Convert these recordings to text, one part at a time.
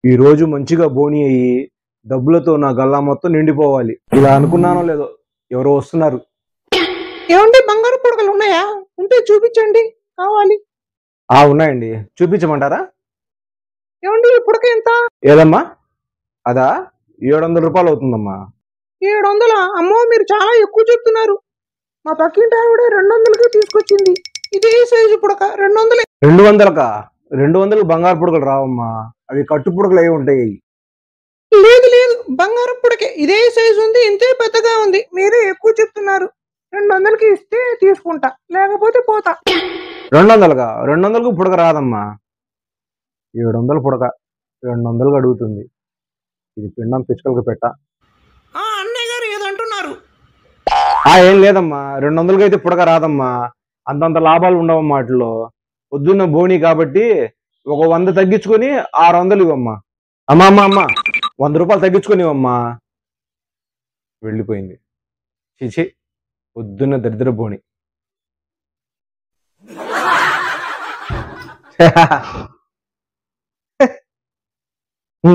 ఈ రోజు మంచిగా బోని అయ్యి డబ్బులతో నా గల్లా మొత్తం నిండిపోవాలి. ఇలా అనుకున్నానో లేదో ఎవరో వస్తున్నారు. ఏమండి బంగారు పుడకలు ఉన్నాయా? ఉంటే చూపించండి, కావాలి. ఉన్నాయండి, చూపించమంటారా? ఏమండి ఈ పుడక ఎంత? ఏదమ్మా? అదా 700 రూపాయలు అవుతుందమ్మా. 700? అమ్మో, మీరు చాలా ఎక్కువ చెప్తున్నారు. మా పక్కింటి ఆవిడ 200కి తీసుకొచ్చింది. ఇదే సైజు పుడక 200. 200కా? 200 బంగారు పుడకలు రావమ్మా, అవి కట్టు పుడకలు అయి ఉంటాయి. లేదు లేదు, బంగారు పుడకే, ఇదే సైజు ఉంది, ఇంతే పెద్దగా ఉంది. మీరే ఎక్కువ చెప్తున్నారు. 200కి ఇస్తే తీసుకుంటా, లేకపోతే పోతా. 200కా? 200కు పుడక రాదమ్మా. 700 పుడక 200కి అడుగుతుంది. ఇది పిండం పిచ్చుకలకు పెట్ట. అన్నయ్య గారు ఏదంటున్నారు? ఏం లేదమ్మా, 200కి అయితే పుడక రాదమ్మా. అంతంత లాభాలు ఉండవమ్మా వాటిలో. పొద్దున్న బోని కాబట్టి ఒక 100 తగ్గించుకొని 600 ఇవ్వమ్మా. అమ్మా 100 రూపాయలు తగ్గించుకొని ఇవ్వమ్మా. వెళ్ళిపోయింది. చిచి, పొద్దున్న దరిద్ర బోని.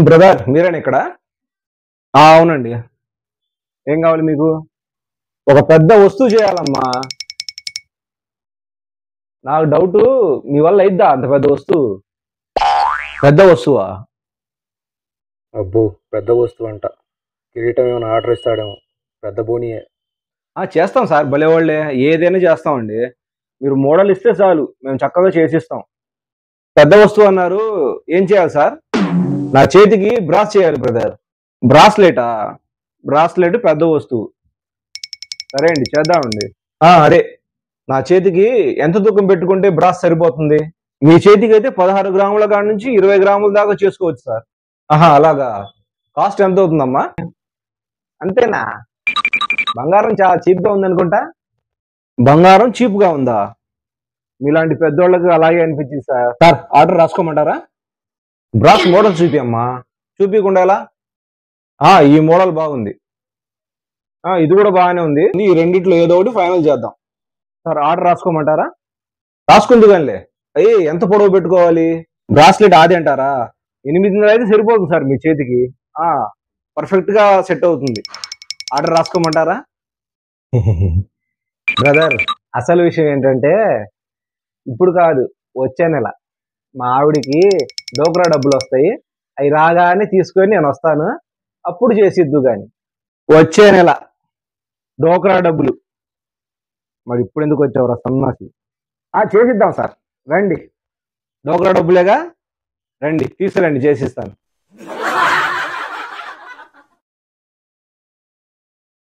బ్రదర్, మీరేనా ఇక్కడ? అవునండి. ఏం కావాలి మీకు? ఒక పెద్ద వస్తువు చేయాలమ్మా. నాకు డౌట్, మీ వల్ల అయిద్దా అంత పెద్ద వస్తువు? పెద్ద వస్తువా? అబ్బో, పెద్ద వస్తువు అంట. కిరీటం ఏమైనా ఆర్డర్ ఇస్తాడేమో. పెద్ద బోనియే. చేస్తాం సార్, భలేవాళ్ళే. ఏదైనా చేస్తామండి. మీరు మోడల్ ఇస్తే చాలు, మేము చక్కగా చేసిస్తాం. పెద్ద వస్తువు అన్నారు, ఏం చేయాలి సార్? నా చేతికి బ్రాస్ చేయాలి బ్రదర్. బ్రాస్లెటా? బ్రాస్లెట్ పెద్ద వస్తువు. సరే అండి, చేద్దామండి. అదే, నా చేతికి ఎంత తూకం పెట్టుకుంటే బ్రాస్ సరిపోతుంది? మీ చేతికి అయితే 16 గ్రాముల కాడ నుంచి 20 గ్రాముల దాకా చేసుకోవచ్చు సార్. అలాగా. కాస్ట్ ఎంత అవుతుందమ్మా? అంతేనా? బంగారం చాలా చీప్ గా ఉందనుకుంటా. బంగారం చీప్ గా ఉందా? మీలాంటి పెద్దోళ్ళకి అలాగే అనిపించింది సార్. సార్, ఆర్డర్ రాసుకోమంటారా? బ్రాస్ మోడల్ చూపియమ్మా. చూపించకుండా ఎలా? ఈ మోడల్ బాగుంది. ఇది కూడా బాగానే ఉంది. ఈ రెండిట్లో ఏదో ఒకటి ఫైనల్ చేద్దాం. Sir, order రాసుకోమంటారా? రాసుకుంది కానీ ఎంత పొడవు పెట్టుకోవాలి? బ్రాస్లెట్ ఆది అంటారా? 8 అయితే సరిపోతుంది సార్ మీ చేతికి. పర్ఫెక్ట్ గా సెట్ అవుతుంది. ఆర్డర్ రాసుకోమంటారా? బ్రదర్, అసలు విషయం ఏంటంటే, ఇప్పుడు కాదు, వచ్చే నెల మా ఆవిడికి డోక్రా డబ్బులు వస్తాయి. అవి రాగానే తీసుకొని నేను వస్తాను, అప్పుడు చేసిద్దు గాని. వచ్చే నెల డోక్రా డబ్బులు. మరి ఇప్పుడు ఎందుకు వచ్చావురా సన్నాసి? చేసిద్దాం సార్, రండి. డోక్రా డబ్బులేగా, రండి తీసుకురండి, చేసిస్తాను.